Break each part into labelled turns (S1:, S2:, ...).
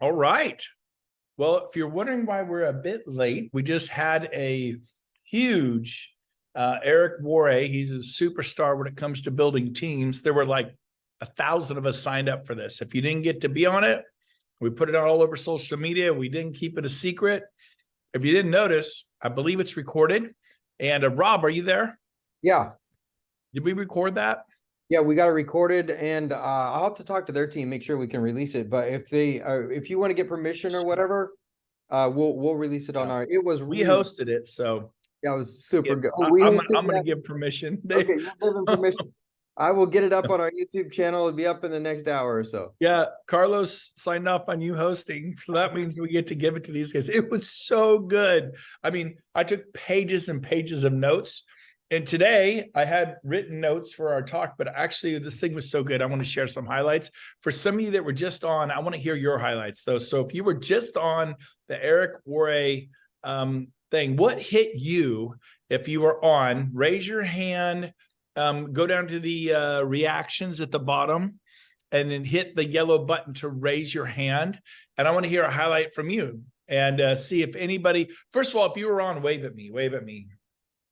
S1: All right. Well, if you're wondering why we're a bit late, we just had a huge Eric Warre. He's a superstar when it comes to building teams. There were like 1,000 of us signed up for this. If you didn't get to be on it, we put it out all over social media. We didn't keep it a secret. If you didn't notice, I believe it's recorded. And Rob, are you there?
S2: Yeah.
S1: Did we record that?
S2: Yeah, we got it recorded, and I'll have to talk to their team, make sure we can release it. But if you want to get permission or whatever, we'll release it on our. It was
S1: we hosted it, so
S2: yeah, it was super good.
S1: I'm going to give permission.
S2: Okay, you'll give them permission. I will get it up on our YouTube channel. It'll be up in the next hour or so.
S1: Yeah, Carlos signed off on you hosting, so that means we get to give it to these guys. It was so good. I mean, I took pages and pages of notes. And today I had written notes for our talk, but actually this thing was so good. I want to share some highlights. For some of you that were just on, I want to hear your highlights though. So if you were just on the Eric Warre thing, what hit you if you were on? Raise your hand, go down to the reactions at the bottom, and then hit the yellow button to raise your hand. And I want to hear a highlight from you and see if anybody, first of all, if you were on, wave at me, wave at me.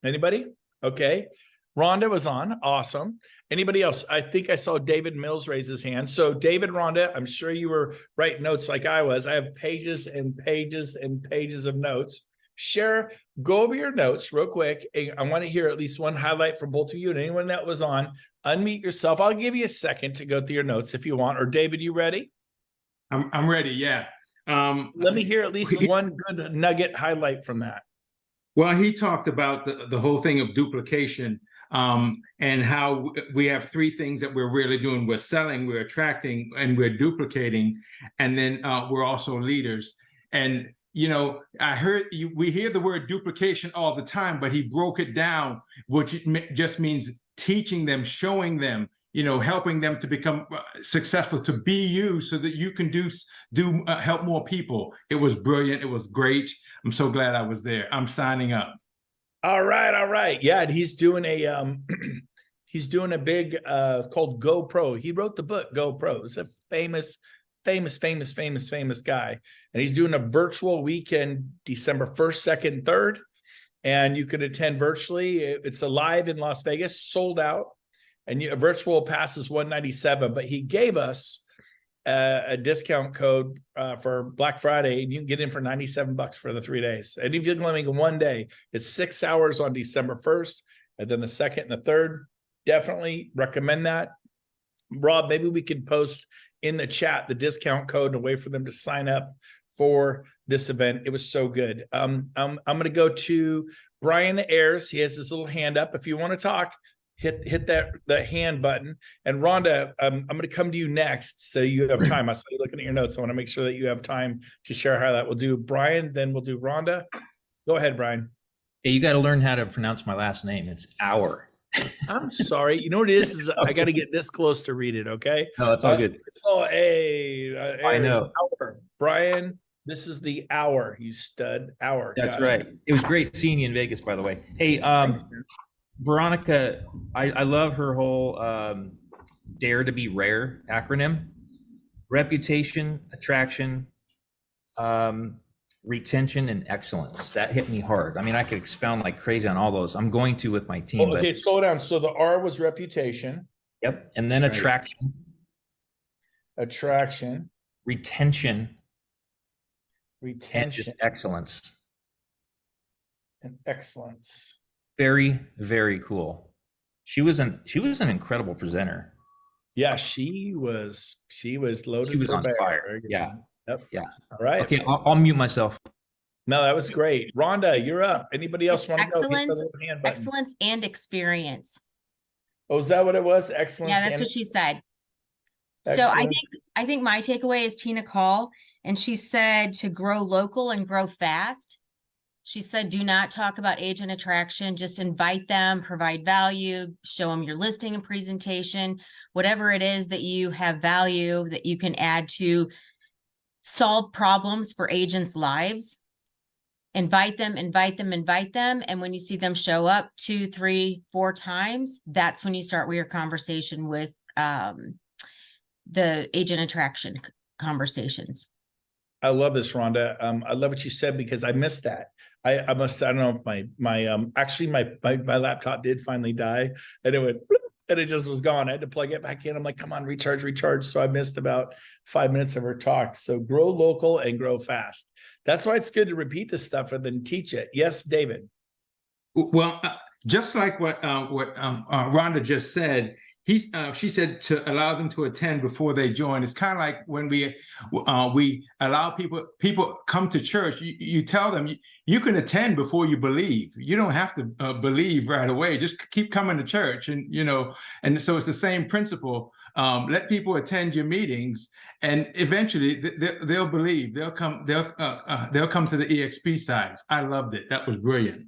S1: Anybody? Okay. Rhonda was on. Awesome. Anybody else? I think I saw David Mills raise his hand. So David, Rhonda, I'm sure you were writing notes like I was. I have pages and pages and pages of notes. Share, go over your notes real quick. I want to hear at least one highlight from both of you and anyone that was on. Unmute yourself. I'll give you a second to go through your notes if you want. Or David, you ready?
S3: I'm ready. Yeah.
S1: Let me hear at least one good nugget highlight from that.
S3: Well, he talked about the whole thing of duplication and how we have three things that we're really doing. We're selling, we're attracting, and we're duplicating. And then we're also leaders. And, you know, we hear the word duplication all the time, but he broke it down, which just means teaching them, showing them, you know, helping them to become successful, to be you so that you can help more people. It was brilliant. It was great. I'm so glad I was there. I'm signing up. All
S1: right. All right. Yeah. And he's doing a, he's doing a big, called GoPro. He wrote the book GoPro. It's a famous guy. And he's doing a virtual weekend, December 1st, 2nd, 3rd. And you can attend virtually. It's alive in Las Vegas, sold out. And a virtual pass is $197, but he gave us a discount code for Black Friday, and you can get in for $97 for the 3 days. And if you can only make it one day, it's 6 hours on December 1st, and then the 2nd and the 3rd. Definitely recommend that. Rob, maybe we could post in the chat the discount code and a way for them to sign up for this event. It was so good. I'm going to go to Brian Ayers. He has his little hand up. If you want to talk, hit the hand button. And Rhonda, I'm going to come to you next, so you have time. I saw you looking at your notes. I want to make sure that you have time to share how that. We'll do Brian, then we'll do Rhonda. Go ahead, Brian.
S4: Hey, you got to learn how to pronounce my last name. It's Hour.
S1: I'm sorry. You know what it is I got to get this close to read it. Okay.
S4: No, it's all good.
S1: So,
S4: I know.
S1: Hour. Brian, this is the Hour, you stud. Hour.
S4: That's right. It was great seeing you in Vegas, by the way. Hey, thanks, Veronica, I love her whole Dare to be Rare acronym. Reputation, attraction, retention, and excellence. That hit me hard. I mean, I could expound like crazy on all those. I'm going to with my team.
S1: Okay, slow down. So the R was reputation.
S4: Yep. And then attraction.
S1: Attraction.
S4: Retention.
S1: And just
S4: excellence.
S1: And excellence.
S4: Very, very cool. She was an incredible presenter.
S1: Yeah, she was loaded.
S4: She was on fire. Yeah.
S1: Yep.
S4: Yeah.
S1: All right.
S4: Okay, I'll mute myself.
S1: No, that was great. Rhonda, you're up. Anybody else want to go?
S5: Excellence and experience.
S1: Oh, is that what it was? Excellence.
S5: Yeah, that's what she said. Excellent. So I think my takeaway is Tina Call, and she said to grow local and grow fast. She said, do not talk about agent attraction. Just invite them, provide value, show them your listing and presentation, whatever it is that you have value that you can add to solve problems for agents' lives. Invite them. And when you see them show up 2, 3, 4 times, that's when you start with your conversation with the agent attraction conversations.
S1: I love this, Rhonda. I love what you said because I missed that. I don't know if my laptop did finally die and it went bloop, and it just was gone. I had to plug it back in. I'm like, come on, recharge. So I missed about 5 minutes of her talk. So grow local and grow fast. That's why it's good to repeat this stuff and then teach it. Yes, David.
S3: Well, just like what Rhonda just said, she said to allow them to attend before they join. It's kind of like when we allow people come to church. You tell them you can attend before you believe. You don't have to believe right away. Just keep coming to church, and and so it's the same principle. Let people attend your meetings, and eventually they'll believe. They'll come. They'll come to the EXP sides. I loved it. That was brilliant.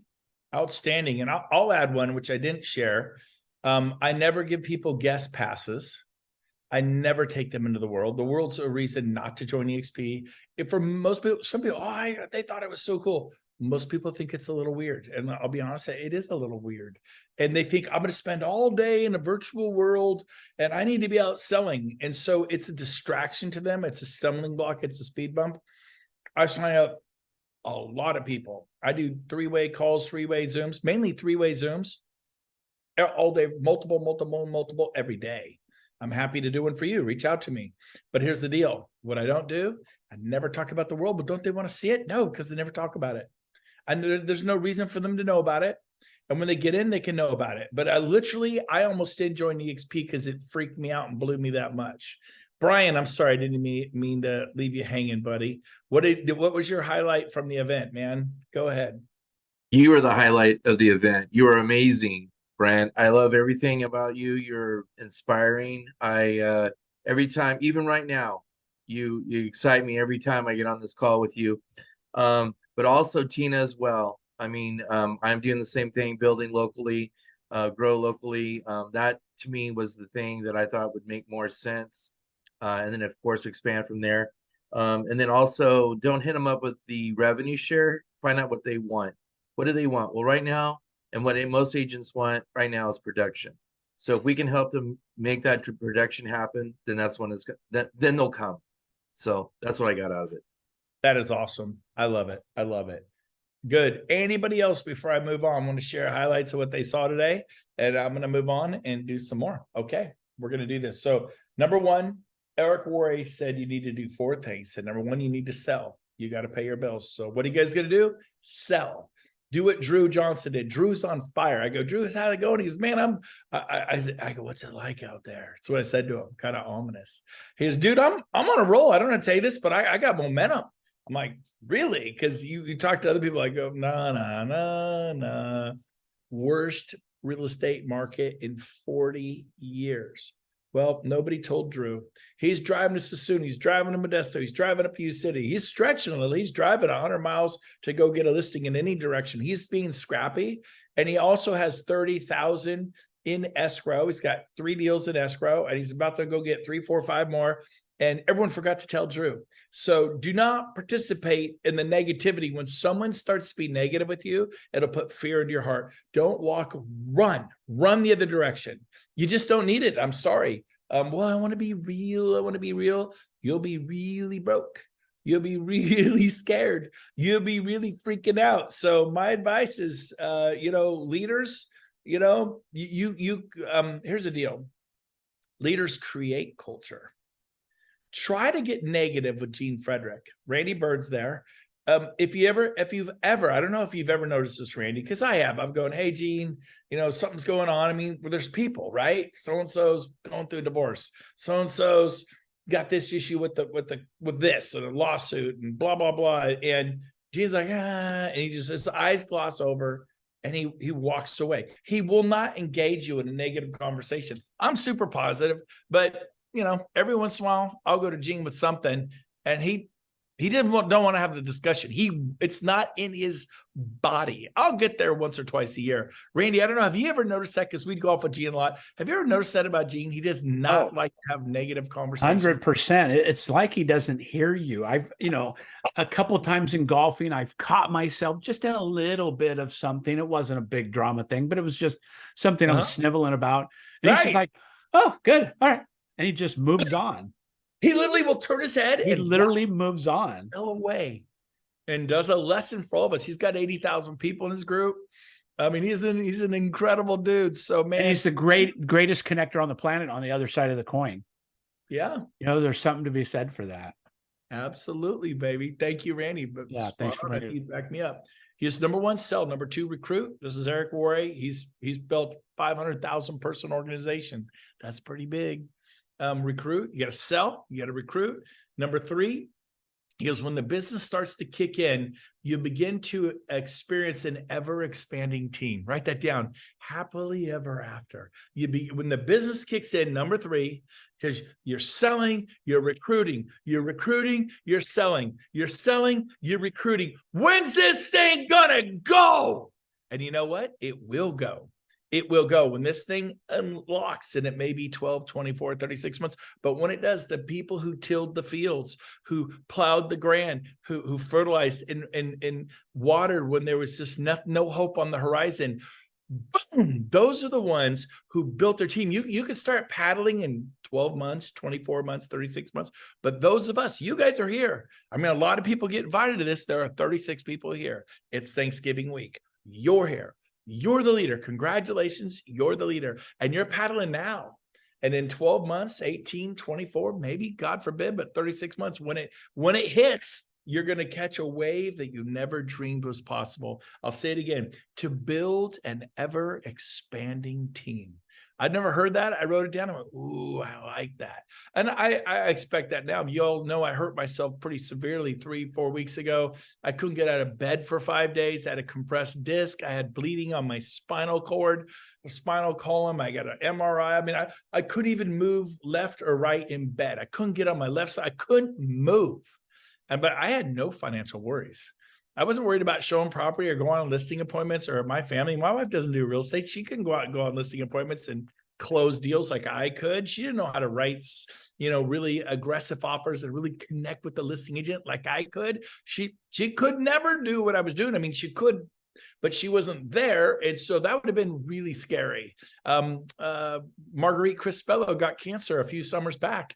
S1: Outstanding. And I'll add one, which I didn't share. I never give people guest passes. I never take them into the world. The world's a reason not to join EXP. If for most people, some people, they thought it was so cool. Most people think it's a little weird. And I'll be honest, it is a little weird. And they think I'm going to spend all day in a virtual world and I need to be out selling. And so it's a distraction to them. It's a stumbling block. It's a speed bump. I sign up a lot of people. I do 3-way calls, 3-way Zooms, mainly 3-way Zooms all day, multiple every day. I'm happy to do one for you. Reach out to me. But here's the deal. What I don't do, I never talk about the world, but don't they want to see it? No, because they never talk about it. And there's no reason for them to know about it. And when they get in, they can know about it. But I almost did join EXP because it freaked me out and blew me that much. Brian, I'm sorry, I didn't mean to leave you hanging, buddy. What was your highlight from the event, man? Go ahead.
S6: You were the highlight of the event. You were amazing, Brent. I love everything about you. You're inspiring. Every time, even right now, you excite me every time I get on this call with you. But also Tina as well. I mean, I'm doing the same thing, building locally, grow locally. That to me was the thing that I thought would make more sense. And then of course expand from there. And then also don't hit them up with the revenue share. Find out what they want. What do they want? Well, right now, and what most agents want right now is production. So if we can help them make that production happen, then that's when then they'll come. So that's what I got out of it.
S1: That is awesome. I love it. I love it. Good. Anybody else before I move on? I want to share highlights of what they saw today, and I'm going to move on and do some more. Okay, we're going to do this. So number one, Eric Worre said you need to do 4 things. He said, number one, you need to sell. You got to pay your bills. So what are you guys going to do? Sell. Do what Drew Johnson did. Drew's on fire. I go, Drew, how's it going? He goes, man, I go, what's it like out there? That's what I said to him, kind of ominous. He goes, dude, I'm on a roll. I don't want to tell you this, but I got momentum. I'm like, really? Because you talk to other people, I go, no. Worst real estate market in 40 years. Well, nobody told Drew. He's driving to Sassoon. He's driving to Modesto. He's driving up U City. He's stretching a little. He's driving 100 miles to go get a listing in any direction. He's being scrappy. And he also has 30,000 in escrow. He's got 3 deals in escrow, and he's about to go get 3, 4, 5 more. And everyone forgot to tell Drew. So do not participate in the negativity. When someone starts to be negative with you, it'll put fear into your heart. Don't walk, run the other direction. You just don't need it. I'm sorry. Well, I want to be real. You'll be really broke. You'll be really scared. You'll be really freaking out. So my advice is, leaders, here's the deal. Leaders create culture. Try to get negative with Gene Frederick. Randy Bird's there. If you've ever, I don't know if you've ever noticed this, Randy, because I have. I'm going, hey, Gene, something's going on. I mean, there's people, right? So-and-so's going through a divorce. So-and-so's got this issue with this and a lawsuit and blah, blah, blah. And Gene's like, and his eyes gloss over and he walks away. He will not engage you in a negative conversation. I'm super positive, but every once in a while, I'll go to Gene with something, and he don't want to have the discussion. It's not in his body. I'll get there once or twice a year. Randy, I don't know. Have you ever noticed that? Because we'd go off with Gene a lot. Have you ever noticed that about Gene? He does not like to have negative conversations.
S7: 100%. It's like he doesn't hear you. I've, a couple of times in golfing, I've caught myself just in a little bit of something. It wasn't a big drama thing, but it was just something I was sniveling about. And he's just like, oh, good. All right. And he just moved on.
S1: He literally will turn his head
S7: He
S1: and
S7: literally moves on.
S1: walk away and does a lesson for all of us. He's got 80,000 people in his group. I mean, he's an incredible dude. So man,
S7: And he's the greatest connector on the planet on the other side of the coin.
S1: yeah,
S7: You know, there's something to be said for that.
S1: absolutely, baby. Thank you, Randy. But
S7: Yeah, thanks for bringing it.
S1: you back me up. He's number one, sell. Number two, recruit. This is Eric Worre. He's built 500,000 person organization. That's pretty big. Recruit. You got to sell. You got to recruit. Number three, because when the business starts to kick in, you begin to experience an ever-expanding team. Write that down. Happily ever after. When the business kicks in, number three, because you're selling, you're recruiting, you're selling, you're recruiting. When's this thing gonna go? And you know what? It will go. It will go when this thing unlocks, and it may be 12, 24, 36 months. But when it does, the people who tilled the fields, who plowed the ground, who fertilized and watered when there was just no hope on the horizon, boom, those are the ones who built their team. You can start paddling in 12 months, 24 months, 36 months. But those of us, you guys are here. I mean, a lot of people get invited to this. There are 36 people here. It's Thanksgiving week. You're here. You're the leader. Congratulations. You're the leader. And you're paddling now. And in 12 months, 18, 24, maybe, God forbid, but 36 months, when it hits, you're going to catch a wave that you never dreamed was possible. I'll say it again, to build an ever expanding team. I'd never heard that. I wrote it down. I went, ooh, I like that. And I expect that now. You all know I hurt myself pretty severely 3-4 weeks ago. I couldn't get out of bed for 5 days. I had a compressed disc. I had bleeding on my spinal cord, spinal column. I got an MRI. I mean, I couldn't even move left or right in bed. I couldn't get on my left side. I couldn't move. But I had no financial worries. I wasn't worried about showing property or going on listing appointments, or my family. My wife doesn't do real estate. She couldn't go out and go on listing appointments and close deals like I could. She didn't know how to write, really aggressive offers and really connect with the listing agent like I could. She could never do what I was doing. I mean, she could, but she wasn't there. And so that would have been really scary. Marguerite Crispello got cancer a few summers back.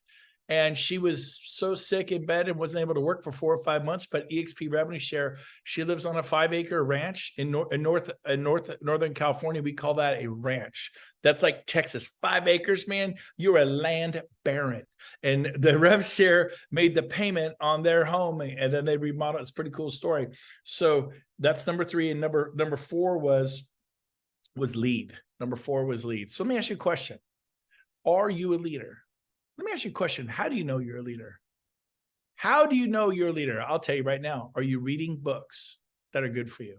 S1: And she was so sick in bed and wasn't able to work for 4 or 5 months. But EXP Revenue Share, she lives on a 5-acre ranch in Northern California. We call that a ranch. That's like Texas, 5 acres, man. You're a land baron. And the Rev Share made the payment on their home, and then they remodeled. It's a pretty cool story. So that's number three. And number four was lead. Number four was lead. So let me ask you a question. Are you a leader? Let me ask you a question. How do you know you're a leader? How do you know you're a leader? I'll tell you right now. Are you reading books that are good for you?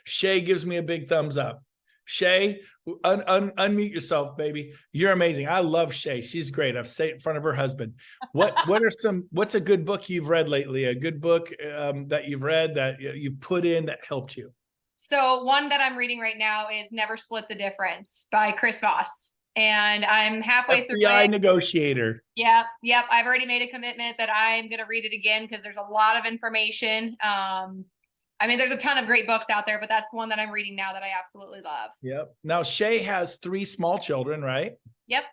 S1: Shay gives me a big thumbs up. Shay, unmute yourself, baby. You're amazing. I love Shay. She's great. I've said it in front of her husband. What's a good book you've read lately? A good book that you've read that you've put in that helped you?
S8: So one that I'm reading right now is Never Split the Difference by Chris Voss. And I'm halfway through
S1: FBI negotiator.
S8: Yep. I've already made a commitment that I'm going to read it again because there's a lot of information. I mean, there's a ton of great books out there, but that's one that I'm reading now that I absolutely love.
S1: Yep. Now, Shay has 3 small children, right?
S8: Yep.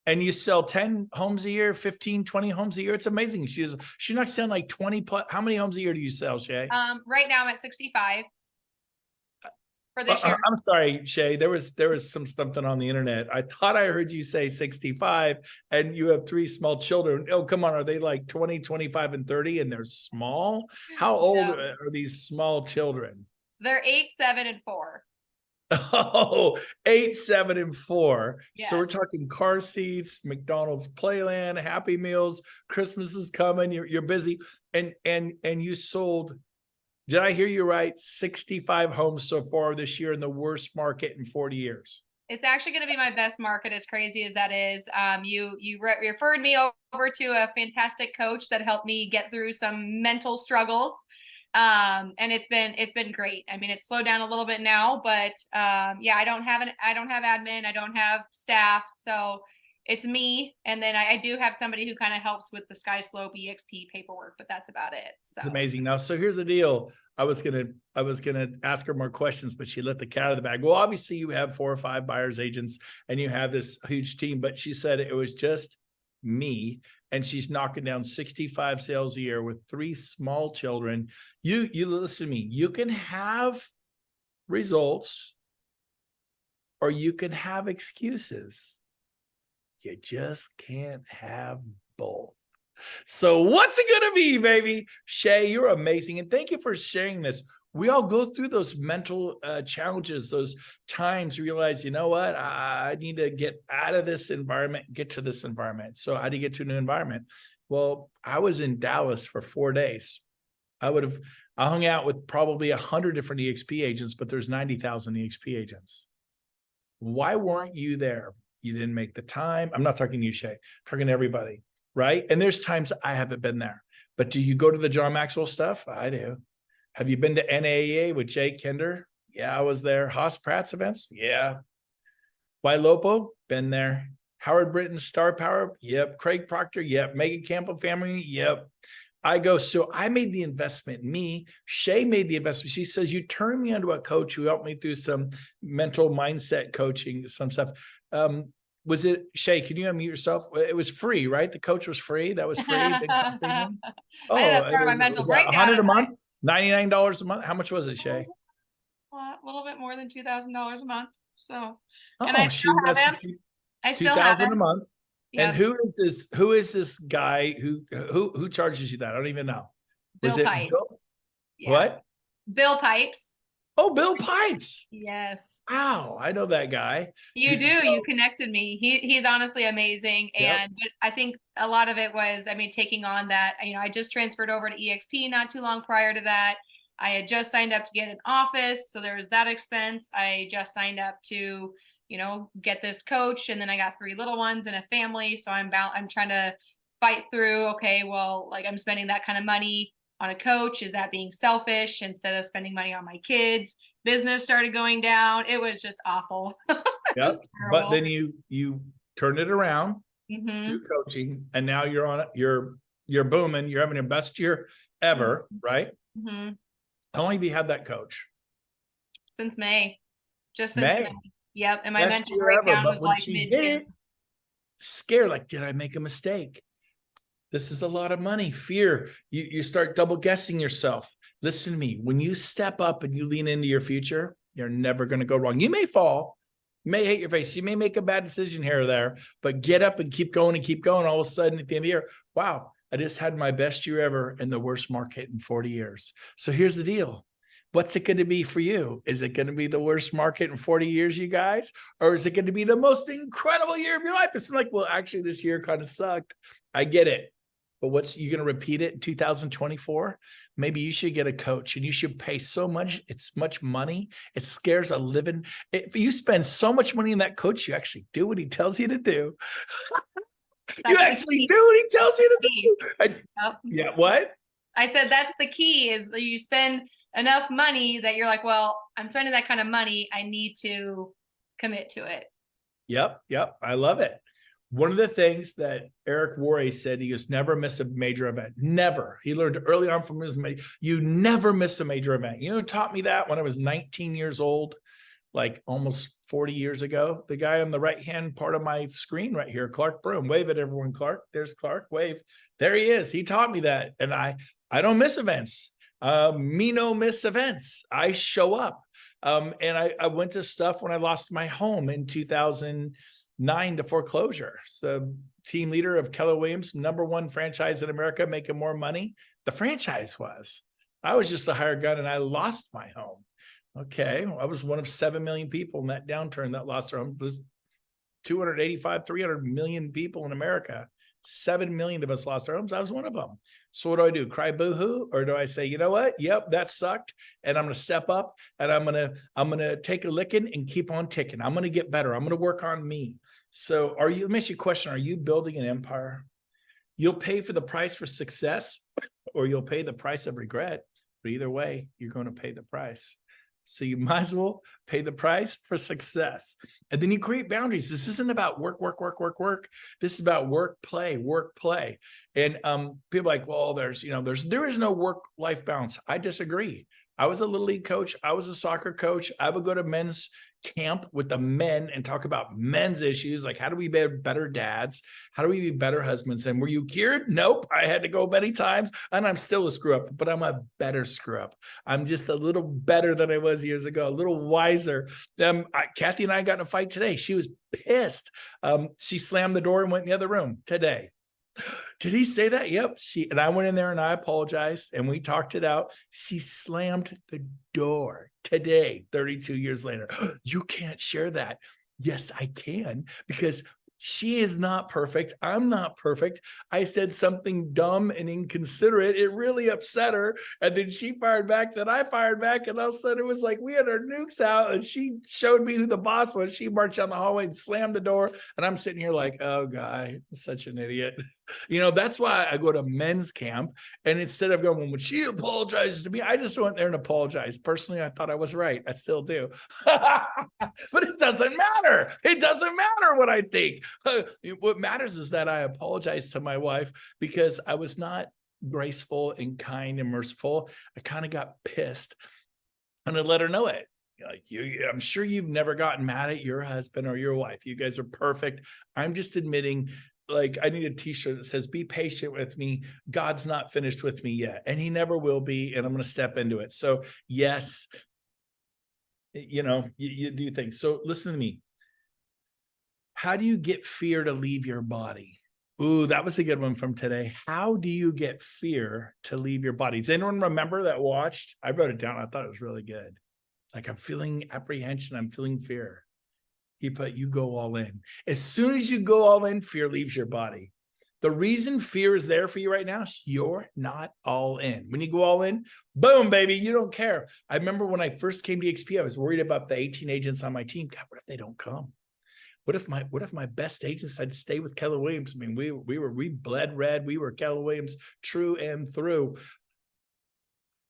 S1: And you sell 10 homes a year, 15, 20 homes a year. It's amazing. She knocks down like 20 plus. How many homes a year do you sell, Shay?
S8: Right now I'm at 65. For this year.
S1: I'm sorry, Shay. There was something on the internet. I thought I heard you say 65 and you have 3 small children. Oh, come on. Are they like 20, 25, and 30 and they're small? How old are these small children?
S8: They're 8, 7, and 4.
S1: Oh, 8, 7, and 4.
S8: Yeah.
S1: So we're talking car seats, McDonald's Playland, Happy Meals. Christmas is coming. You're busy. And you sold, did I hear you right? 65 homes so far this year in the worst market in 40 years.
S8: It's actually going to be my best market, as crazy as that is. You referred me over to a fantastic coach that helped me get through some mental struggles. And it's been great. I mean, it's slowed down a little bit now, but I don't have admin, I don't have staff, so it's me, and then I do have somebody who kind of helps with the Sky Slope EXP paperwork, but that's about it. So
S1: it's amazing. Now, so here's the deal. I was gonna ask her more questions, but she let the cat out of the bag. Well, obviously you have 4 or 5 buyers agents and you have this huge team, but she said it was just me, and she's knocking down 65 sales a year with 3 small children. You listen to me, you can have results or you can have excuses. You just can't have both. So what's it going to be, baby? Shay, you're amazing. And thank you for sharing this. We all go through those mental challenges, those times realize, you know what, I need to get out of this environment, get to this environment. So how do you get to a new environment? Well, I was in Dallas for 4 days. I hung out with probably 100 different EXP agents, but there's 90,000 EXP agents. Why weren't you there? You didn't make the time. I'm not talking to you, Shay. I'm talking to everybody, right? And there's times I haven't been there. But do you go to the John Maxwell stuff? I do. Have you been to NAEA with Jay Kinder? Yeah, I was there. Haas Pratt's events? Yeah. Wailopo? Been there. Howard Britton, Star Power? Yep. Craig Proctor? Yep. Megan Campbell family? Yep. I go, so I made the investment. Me, Shay made the investment. She says, you turned me into a coach who helped me through some mental mindset coaching, some stuff. Was it, Shay, can you unmute yourself? It was free, right? The coach was free. That was free. Oh,
S8: that's part of my mental breakdown.
S1: 100 a month, $99 a month. How much was it, Shay?
S8: A little bit more than $2,000 a month. So,
S1: Oh,
S8: and I still have him. I still have him
S1: a month.
S8: Yep.
S1: And who is this guy who charges you that? I don't even know. Was
S8: Bill
S1: it
S8: Pipes.
S1: Bill?
S8: Yeah.
S1: What?
S8: Bill Pipes.
S1: Oh, Bill Pipes.
S8: Yes.
S1: Wow, I know that guy.
S8: You do.
S1: So,
S8: you connected me. He's honestly amazing.
S1: Yep.
S8: But I think a lot of it was, taking on that, I just transferred over to EXP not too long prior to that. I had just signed up to get an office. So there was that expense. I just signed up to, get this coach. And then I got 3 little ones and a family. So I'm trying to fight through, okay, well, like I'm spending that kind of money on a coach. Is that being selfish instead of spending money on my kids? Business started going down. It was just awful.
S1: Yep. But then you turn it around through coaching, and now you're on it. You're booming. You're having your best year ever, right?
S8: Mm-hmm.
S1: How long have you had that coach?
S8: Since May. Just since May. Yep. And my
S1: best
S8: mental
S1: year
S8: breakdown
S1: ever,
S8: was
S1: but when
S8: like
S1: she
S8: mid
S1: did it, scared, like, did I make a mistake? This is a lot of money. Fear. You start double guessing yourself. Listen to me. When you step up and you lean into your future, you're never going to go wrong. You may fall. You may hate your face. You may make a bad decision here or there, but get up and keep going and keep going. All of a sudden at the end of the year, wow, I just had my best year ever in the worst market in 40 years. So here's the deal. What's it going to be for you? Is it going to be the worst market in 40 years, you guys? Or is it going to be the most incredible year of your life? It's like, well, actually, this year kind of sucked. I get it. But you going to repeat it in 2024? Maybe you should get a coach and you should pay so much. It's much money. It scares a living. If you spend so much money in that coach, you actually do what he tells you to do. You actually do what he tells you to do. Yeah, what?
S8: I said that's the key is you spend enough money that you're like, well, I'm spending that kind of money. I need to commit to it.
S1: Yep. I love it. One of the things that Eric Worre said, he goes, never miss a major event. Never. He learned early on from his mate, you never miss a major event. You know who taught me that when I was 19 years old, like almost 40 years ago? The guy on the right-hand part of my screen right here, Clark Broom. Wave at everyone, Clark. There's Clark. Wave. There he is. He taught me that. And I don't miss events. Me no miss events. I show up. And I went to stuff when I lost my home in 2009 to foreclosure. So team leader of Keller Williams, #1 franchise in America, making more money. The franchise was. I was just a hired gun and I lost my home. Okay. Well, I was one of 7 million people in that downturn that lost their home. It was 285, 300 million people in America. 7 million of us lost our homes. I was one of them. So what do I do? Cry boo-hoo? Or do I say, you know what? Yep, that sucked. And I'm going to step up and I'm going to take a licking and keep on ticking. I'm going to get better. I'm going to work on me. So let me ask you a question. Are you building an empire? You'll pay for the price for success or you'll pay the price of regret. But either way, you're going to pay the price. So you might as well pay the price for success. And then you create boundaries. This isn't about work. This is about work, play. And people are like, well, there is no work-life balance. I disagree. I was a little league coach. I was a soccer coach. I would go to men's camp with the men and talk about men's issues. Like, how do we be better dads? How do we be better husbands? And were you cured? Nope. I had to go many times and I'm still a screw up, but I'm a better screw up. I'm just a little better than I was years ago, a little wiser. Kathy and I got in a fight today. She was pissed. She slammed the door and went in the other room today. Did he say that? Yep. And I went in there and I apologized and we talked it out. She slammed the door today, 32 years later. You can't share that. Yes, I can, because she is not perfect. I'm not perfect. I said something dumb and inconsiderate. It really upset her. And then she fired back, then I fired back. And all of a sudden it was like we had our nukes out and she showed me who the boss was. She marched down the hallway and slammed the door. And I'm sitting here like, oh, guy, I'm such an idiot. You know, that's why I go to men's camp. And instead of going, when she apologizes to me, I just went there and apologized. Personally, I thought I was right. I still do. But it doesn't matter. It doesn't matter what I think. What matters is that I apologized to my wife because I was not graceful and kind and merciful. I kind of got pissed and I let her know it. Like, I'm sure you've never gotten mad at your husband or your wife. You guys are perfect. I'm just admitting, like, I need a t-shirt that says, be patient with me. God's not finished with me yet. And he never will be. And I'm going to step into it. So yes, you know, you do things. So listen to me. How do you get fear to leave your body? Ooh, that was a good one from today. How do you get fear to leave your body? Does anyone remember that watched? I wrote it down. I thought it was really good. Like, I'm feeling apprehension. I'm feeling fear. He put, you go all in. As soon as you go all in, fear leaves your body. The reason fear is there for you right now is you're not all in. When you go all in, boom, baby, you don't care. I remember when I first came to EXP, I was worried about the 18 agents on my team. God, what if they don't come? What if my best agents had to stay with Keller Williams? I mean, we bled red. We were Keller Williams true and through.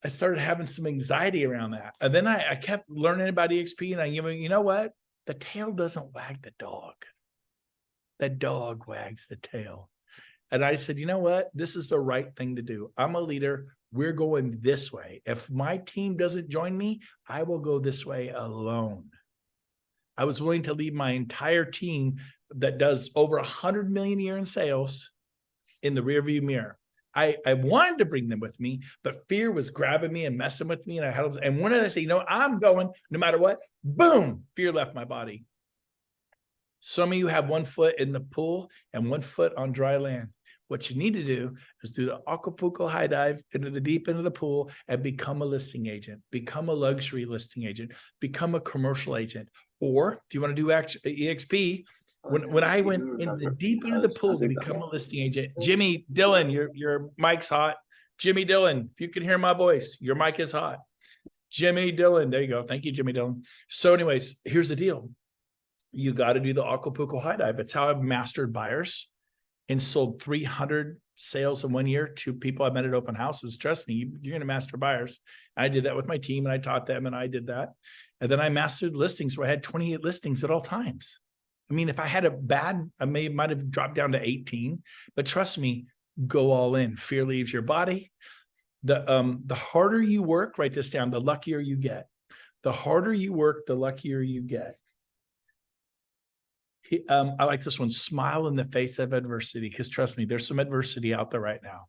S1: I started having some anxiety around that. And then I kept learning about EXP, and you know what? The tail doesn't wag the dog. The dog wags the tail. And I said, you know what? This is the right thing to do. I'm a leader. We're going this way. If my team doesn't join me, I will go this way alone. I was willing to leave my entire team that does over 100 million a year in sales in the rearview mirror. I wanted to bring them with me, but fear was grabbing me and messing with me. And when I say, you know, I'm going no matter what, boom, fear left my body. Some of you have 1 foot in the pool and 1 foot on dry land. What you need to do is do the Acapulco high dive into the deep end of the pool and become a listing agent, become a luxury listing agent, become a commercial agent. Or if you want to do EXP, when I went in the deep end of the pool to become a listing agent, Jimmy Dillon, your mic's hot. Jimmy Dillon, if you can hear my voice, your mic is hot. Jimmy Dillon, there you go. Thank you, Jimmy Dillon. So anyways, here's the deal. You got to do the Acapulco high dive. It's how I've mastered buyers and sold 300 sales in 1 year to people I met at open houses. Trust me, you're going to master buyers. I did that with my team and I taught them and I did that. And then I mastered listings where I had 28 listings at all times. I mean, if I had a bad, might have dropped down to 18, but trust me, go all in. Fear leaves your body. The harder you work, write this down, the luckier you get. The harder you work, the luckier you get. I like this one, smile in the face of adversity, because trust me, there's some adversity out there right now.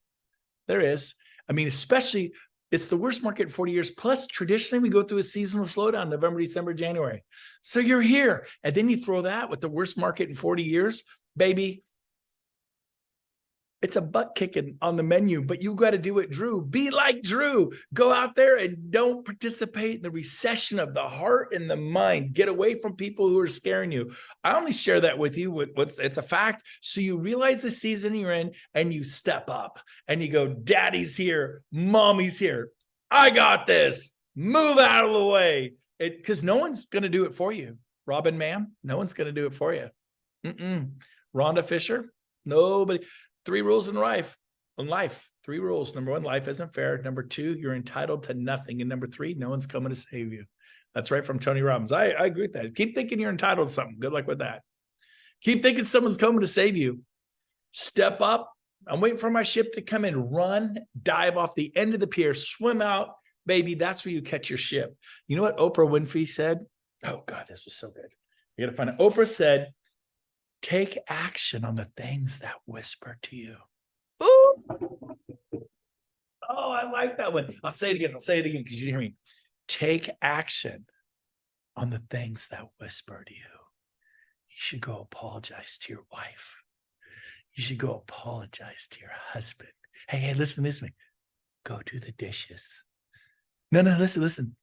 S1: There is. I mean, especially, it's the worst market in 40 years. Plus, traditionally, we go through a seasonal slowdown, November, December, January. So you're here. And then you throw that with the worst market in 40 years, baby. It's a butt kicking on the menu, but you got to do it, Drew. Be like Drew. Go out there and don't participate in the recession of the heart and the mind. Get away from people who are scaring you. I only share that with you. It's a fact. So you realize the season you're in and you step up and you go, Daddy's here. Mommy's here. I got this. Move out of the way. Because no one's going to do it for you. Robin, ma'am, no one's going to do it for you. Rhonda Fisher, nobody. 3 rules in life. 3 rules. Number 1, life isn't fair. Number 2, you're entitled to nothing. And number 3, no one's coming to save you. That's right from Tony Robbins. I agree with that. Keep thinking you're entitled to something. Good luck with that. Keep thinking someone's coming to save you. Step up. I'm waiting for my ship to come in. Run, dive off the end of the pier, swim out. Baby, that's where you catch your ship. You know what Oprah Winfrey said? Oh God, this was so good. You gotta find it. Oprah said, take action on the things that whisper to you. Ooh. Oh, I like that one. I'll say it again. Because you didn't hear me. Take action on the things that whisper to you. You should go apologize to your wife. You should go apologize to your husband. Hey, listen to me. Go do the dishes. No, listen.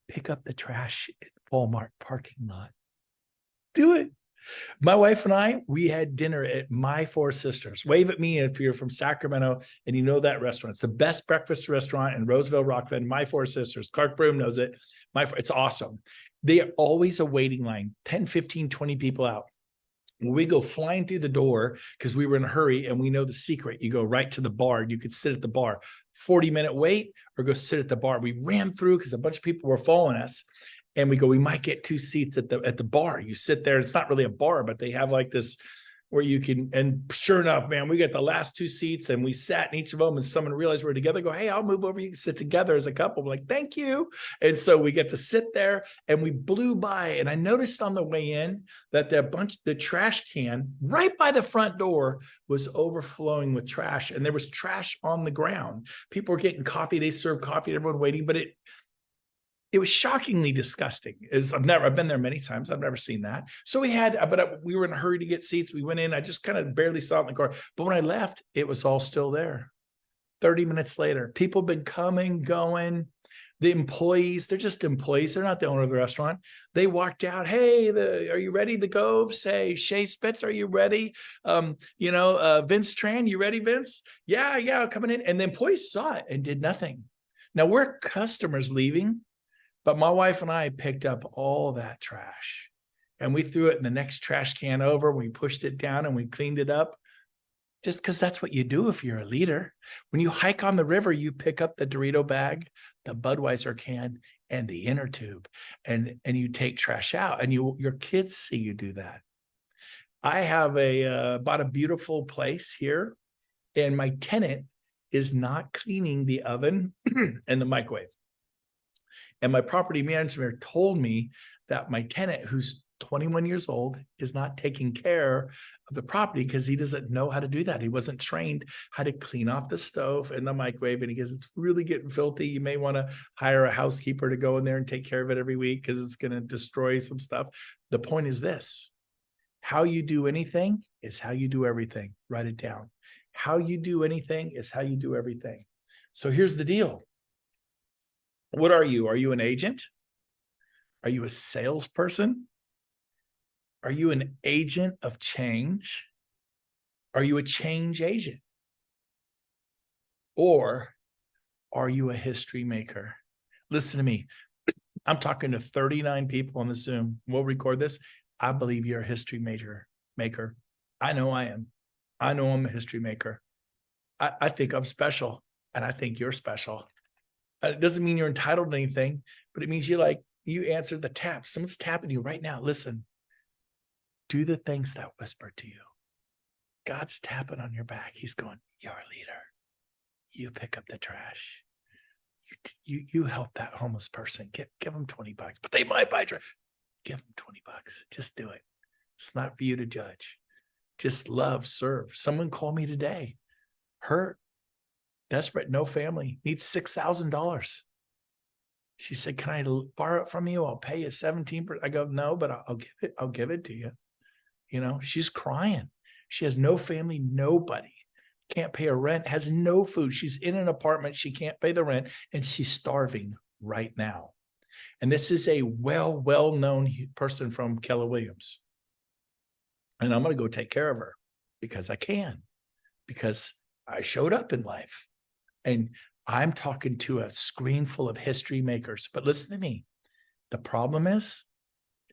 S1: Pick up the trash at the Walmart parking lot. Do it. My wife and I, we had dinner at My Four Sisters. Wave at me if you're from Sacramento and you know that restaurant. It's the best breakfast restaurant in Roseville, Rockland. My Four Sisters. Clark Broom knows it. It's awesome. They are always a waiting line, 10, 15, 20 people out. When we go flying through the door because we were in a hurry and we know the secret. You go right to the bar and you could sit at the bar, 40-minute wait or go sit at the bar. We ran through because a bunch of people were following us. And we go, we might get 2 seats at the bar. You sit there. It's not really a bar, but they have like this where you can, and sure enough, man, we got the last 2 seats and we sat in each of them and someone realized we're together. Go, hey, I'll move over. You can sit together as a couple. I'm like, thank you. And so we get to sit there and we blew by. And I noticed on the way in that the trash can right by the front door was overflowing with trash. And there was trash on the ground. People were getting coffee. They served coffee, everyone waiting, but it was shockingly disgusting. I've been there many times. I've never seen that. So we were in a hurry to get seats. We went in. I just kind of barely saw it in the car. But when I left, it was all still there. 30 minutes later, people have been coming, going. The employees, they're just employees. They're not the owner of the restaurant. They walked out. Hey, are you ready? The Goves say, Shay Spitz, are you ready? Vince Tran, you ready, Vince? Yeah, coming in. And the employees saw it and did nothing. Now we're customers leaving. But my wife and I picked up all that trash and we threw it in the next trash can over. We pushed it down and we cleaned it up just because that's what you do if you're a leader. When you hike on the river, you pick up the Dorito bag, the Budweiser can, and the inner tube, and you take trash out and your kids see you do that. I have bought a beautiful place here and my tenant is not cleaning the oven and the microwave. And my property manager told me that my tenant, who's 21 years old, is not taking care of the property because he doesn't know how to do that. He wasn't trained how to clean off the stove and the microwave. And he goes, it's really getting filthy. You may want to hire a housekeeper to go in there and take care of it every week because it's going to destroy some stuff. The point is this: how you do anything is how you do everything. Write it down. How you do anything is how you do everything. So here's the deal. What are you? Are you an agent? Are you a salesperson? Are you an agent of change? Are you a change agent? Or are you a history maker? Listen to me. I'm talking to 39 people on the Zoom. We'll record this. I believe you're a history maker. I know I am. I know I'm a history maker. I think I'm special, and I think you're special. It doesn't mean you're entitled to anything, but it means you answered the tap. Someone's tapping you right now. Listen, do the things that whisper to you. God's tapping on your back. He's going, you're a leader. You pick up the trash. You help that homeless person. Give them $20, but they might buy trash. Give them $20. Just do it. It's not for you to judge. Just love, serve. Someone called me today, hurt, desperate, no family, needs $6,000. She said, can I borrow it from you? I'll pay you 17%. I go, no, but I'll give it to you. She's crying. She has no family, nobody, can't pay her rent, has no food. She's in an apartment. She can't pay the rent and she's starving right now. And this is a well-known person from Keller Williams. And I'm going to go take care of her because I can, because I showed up in life. And I'm talking to a screen full of history makers. But listen to me. The problem is,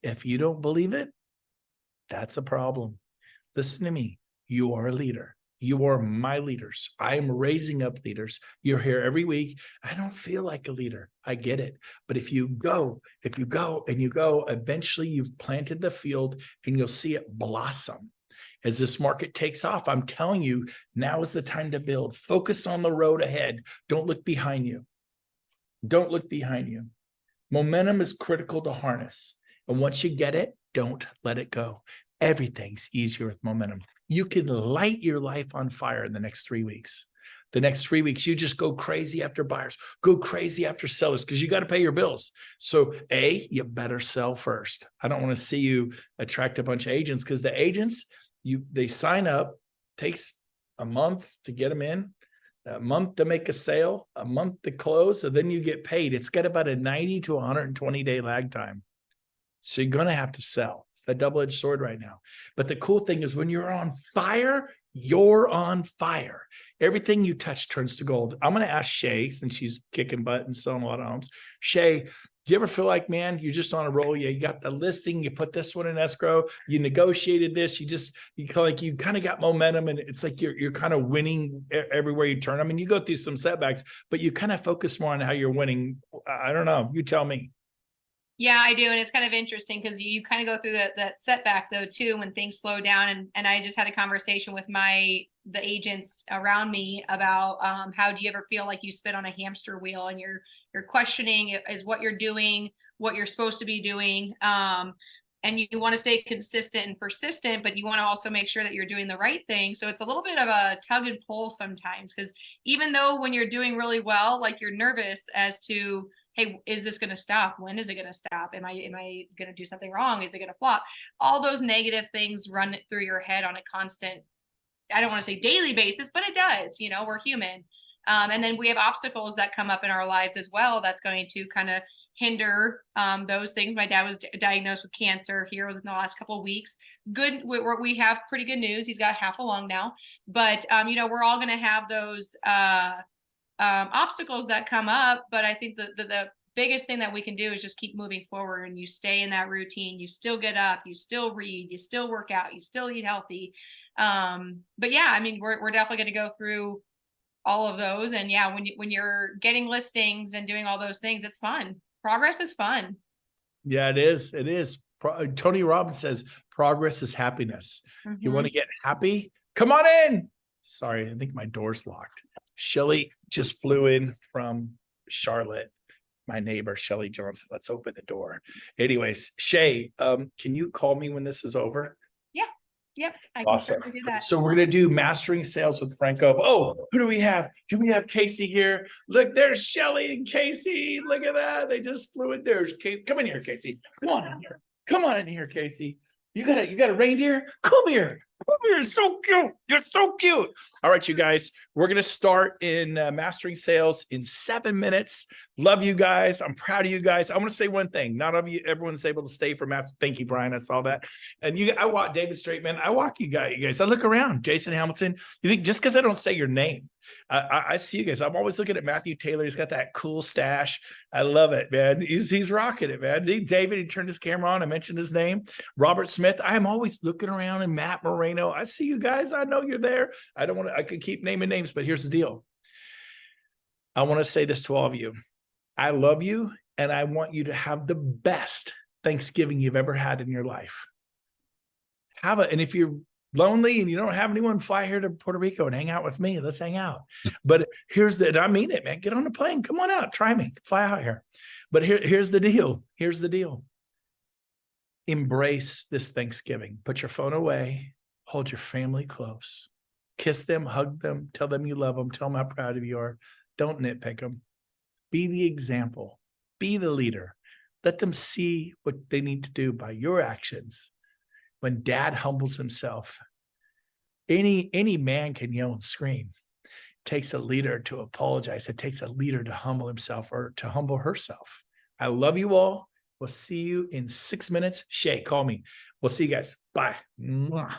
S1: if you don't believe it, that's a problem. Listen to me. You are a leader. You are my leaders. I am raising up leaders. You're here every week. I don't feel like a leader. I get it. But if you go, eventually you've planted the field and you'll see it blossom. As this market takes off, I'm telling you, now is the time to build. Focus on the road ahead. Don't look behind you. Don't look behind you. Momentum is critical to harness. And once you get it, don't let it go. Everything's easier with momentum. You can light your life on fire in the next 3 weeks. The next 3 weeks, you just go crazy after buyers, go crazy after sellers, because you got to pay your bills. So you better sell first. I don't want to see you attract a bunch of agents, because the agents, they sign up, takes a month to get them in, a month to make a sale, a month to close, and then you get paid. It's got about a 90 to 120 day lag time. So you're going to have to sell. It's a double-edged sword right now. But the cool thing is when you're on fire, you're on fire. Everything you touch turns to gold. I'm going to ask Shay, since she's kicking butt and selling a lot of homes. Shay, do you ever feel like, man, you're just on a roll? You got the listing, you put this one in escrow, you negotiated this, you kind of got momentum, and it's like you're kind of winning everywhere you turn. I mean, you go through some setbacks, but you kind of focus more on how you're winning. I don't know. You tell me.
S8: Yeah, I do. And it's kind of interesting because you kind of go through that setback though, too, when things slow down. And I just had a conversation with the agents around me about how do you ever feel like you spin on a hamster wheel and you're questioning is what you're doing, what you're supposed to be doing. And you want to stay consistent and persistent, but you want to also make sure that you're doing the right thing. So it's a little bit of a tug and pull sometimes, because even though when you're doing really well, like you're nervous as to, hey, is this going to stop? When is it going to stop? Am I going to do something wrong? Is it going to flop? All those negative things run through your head on a constant, I don't want to say daily basis, but it does. We're human. And then we have obstacles that come up in our lives as well. That's going to kind of hinder those things. My dad was diagnosed with cancer here within the last couple of weeks. Good. We have pretty good news. He's got half a lung now, but we're all going to have those obstacles that come up. But I think the biggest thing that we can do is just keep moving forward, and you stay in that routine. You still get up, you still read, you still work out, you still eat healthy. But yeah, I mean, we're definitely going to go through all of those. And yeah, when you're getting listings and doing all those things, it's fun. Progress is fun.
S1: Yeah, it is. It is. Tony Robbins says progress is happiness.
S8: Mm-hmm.
S1: You want to get happy? Come on in. Sorry, I think my door's locked. Shelly just flew in from Charlotte. My neighbor, Shelly Johnson. Let's open the door. Anyways, Shay, can you call me when this is over?
S8: Yeah. Yep. I can
S1: Awesome.
S8: certainly do that.
S1: So we're going to do Mastering Sales with Brent Gove. Oh, who do we have? Do we have Casey here? Look, there's Shelly and Casey. Look at that. They just flew in. There's Casey. Come in here, Casey. Come on in here. Come on in here, Casey. You got a reindeer? Come here. Come here. You're so cute. You're so cute. All right, you guys. We're going to start in Mastering Sales in 7 minutes. Love you guys. I'm proud of you guys. I want to say one thing. Not everyone's able to stay for math. Thank you, Brian. I saw that. And I walk David Straitman. I walk you guys. I look around. Jason Hamilton. You think just because I don't say your name, I see you guys. I'm always looking at Matthew Taylor. He's got that cool stash. I love it, man. He's rocking it, man. David, he turned his camera on. I mentioned his name. Robert Smith. I'm always looking around, and Matt Moreno. I see you guys. I know you're there. I could keep naming names, but here's the deal. I want to say this to all of you. I love you, and I want you to have the best Thanksgiving you've ever had in your life. And if you're lonely and you don't have anyone, fly here to Puerto Rico and hang out with me. Let's hang out. But I mean it, man. Get on the plane. Come on out. Try me. Fly out here. But here's the deal. Here's the deal. Embrace this Thanksgiving. Put your phone away. Hold your family close. Kiss them, hug them, tell them you love them, tell them how proud of you are. Don't nitpick them. Be the example. Be the leader. Let them see what they need to do by your actions. When dad humbles himself, any man can yell and scream. It takes a leader to apologize. It takes a leader to humble himself or to humble herself. I love you all. We'll see you in 6 minutes. Shay, call me. We'll see you guys. Bye. Mwah.